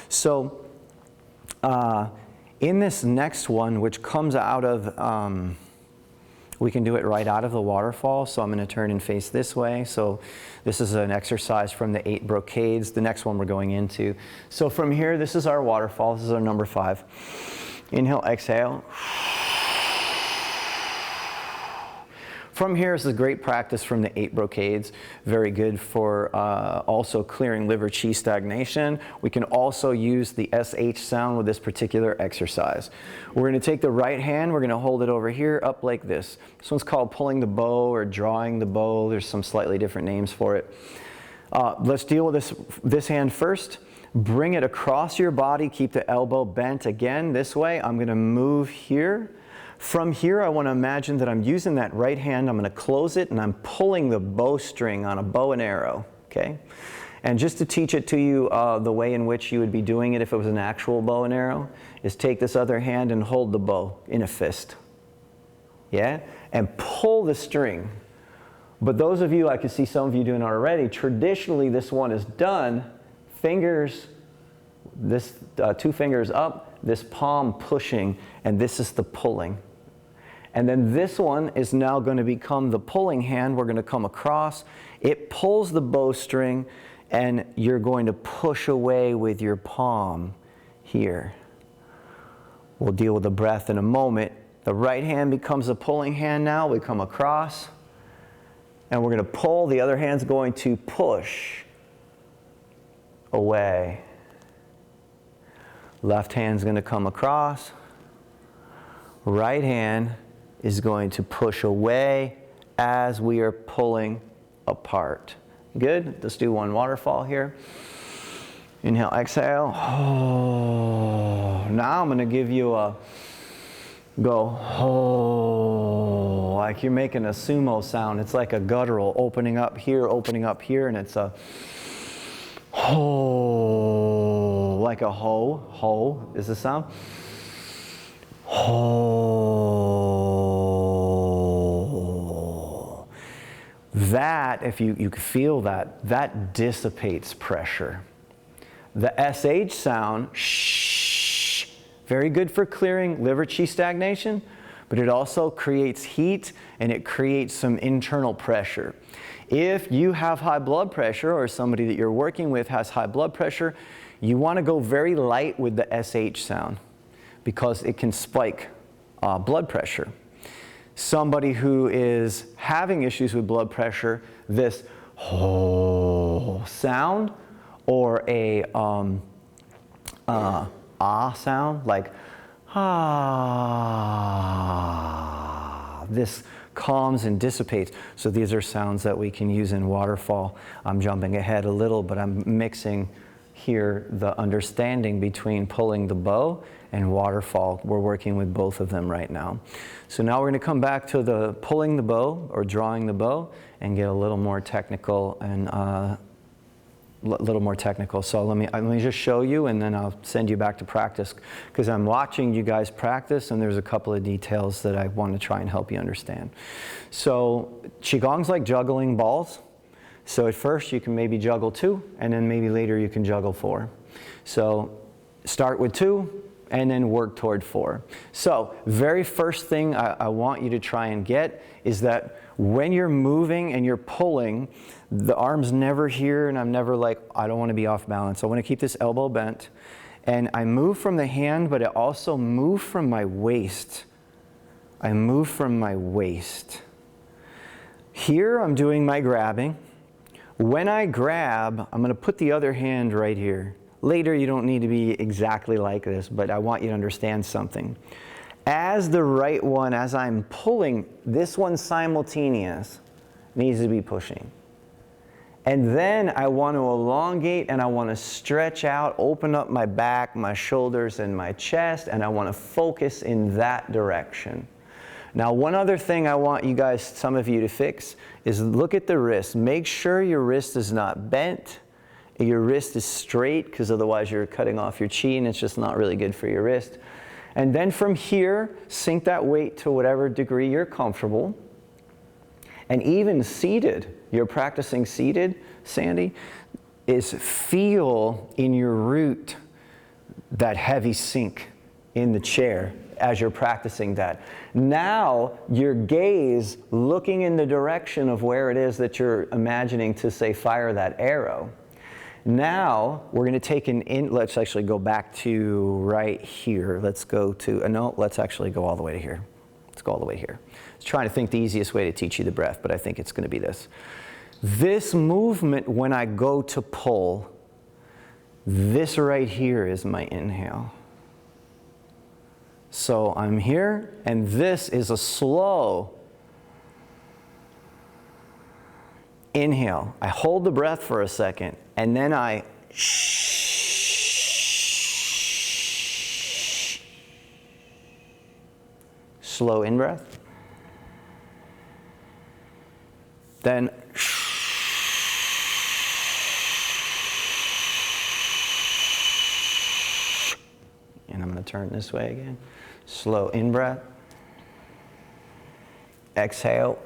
So in this next one, which comes out of, we can do it right out of the waterfall. So I'm going to turn and face this way. So this is an exercise from the 8 brocades, the next one we're going into. So from here, this is our waterfall. This is our number 5. Inhale, exhale. From here is a great practice from the 8 brocades. Very good for also clearing liver qi stagnation. We can also use the SH sound with this particular exercise. We're going to take the right hand, we're going to hold it over here up like this. This one's called pulling the bow or drawing the bow. There's some slightly different names for it. Let's deal with this hand first. Bring it across your body. Keep the elbow bent again this way. I'm going to move here. From here, I want to imagine that I'm using that right hand. I'm going to close it, and I'm pulling the bowstring on a bow and arrow, okay? And just to teach it to you, the way in which you would be doing it if it was an actual bow and arrow is take this other hand and hold the bow in a fist, yeah? And pull the string. But those of you, I can see some of you doing it already, traditionally this one is done, fingers, this 2 fingers up, this palm pushing, and this is the pulling. And then this one is now going to become the pulling hand. We're going to come across. It pulls the bowstring, and you're going to push away with your palm here. We'll deal with the breath in a moment. The right hand becomes a pulling hand now. We come across, and we're going to pull. The other hand's going to push away. Left hand's going to come across. Right hand is going to push away as we are pulling apart. Good? Let's do one waterfall here. Inhale, exhale. Oh. Now I'm going to give you a go. Oh. Like you're making a sumo sound. It's like a guttural, opening up here, and it's a ho, like a ho. Ho is the sound. Ho. That, if you can feel that, that dissipates pressure. The SH sound, shh, very good for clearing liver qi stagnation, but it also creates heat and it creates some internal pressure. If you have high blood pressure or somebody that you're working with has high blood pressure, you want to go very light with the SH sound because it can spike blood pressure. Somebody who is having issues with blood pressure, this ho sound or a ah sound, like ah, this calms and dissipates. So these are sounds that we can use in waterfall. I'm jumping ahead a little, but I'm mixing here the understanding between pulling the bow and waterfall. We're working with both of them right now. So now we're going to come back to the pulling the bow or drawing the bow and get a little more technical and So let me just show you, and then I'll send you back to practice, because I'm watching you guys practice, and there's a couple of details that I want to try and help you understand. So Qigong's like juggling balls. So at first you can maybe juggle 2, and then maybe later you can juggle 4. So start with 2, and then work toward 4. So very first thing I want you to try and get is that when you're moving and you're pulling, the arm's never here, and I'm never like, I don't want to be off balance. I want to keep this elbow bent. And I move from the hand, but I also move from my waist. I move from my waist. Here I'm doing my grabbing. When I grab, I'm going to put the other hand right here. Later, you don't need to be exactly like this, but I want you to understand something. As the right one, as I'm pulling, this one simultaneous needs to be pushing. And then I want to elongate and I want to stretch out, open up my back, my shoulders, and my chest, and I want to focus in that direction. Now, one other thing I want you guys, some of you, to fix is look at the wrist. Make sure your wrist is not bent. Your wrist is straight, because otherwise you're cutting off your qi and it's just not really good for your wrist. And then from here, sink that weight to whatever degree you're comfortable. And even seated, you're practicing seated, Sandy, is feel in your root that heavy sink in the chair as you're practicing that. Now, your gaze looking in the direction of where it is that you're imagining to, say, fire that arrow. Now, we're going to take let's actually go back to right here. Let's go to, no, let's actually go all the way to here. Let's go all the way here. I was trying to think the easiest way to teach you the breath, but I think it's going to be this. This movement, when I go to pull, this right here is my inhale. So I'm here, and this is a slow inhale. I hold the breath for a second, and then I slow in-breath. Then and I'm going to turn this way again. Slow in-breath. Exhale.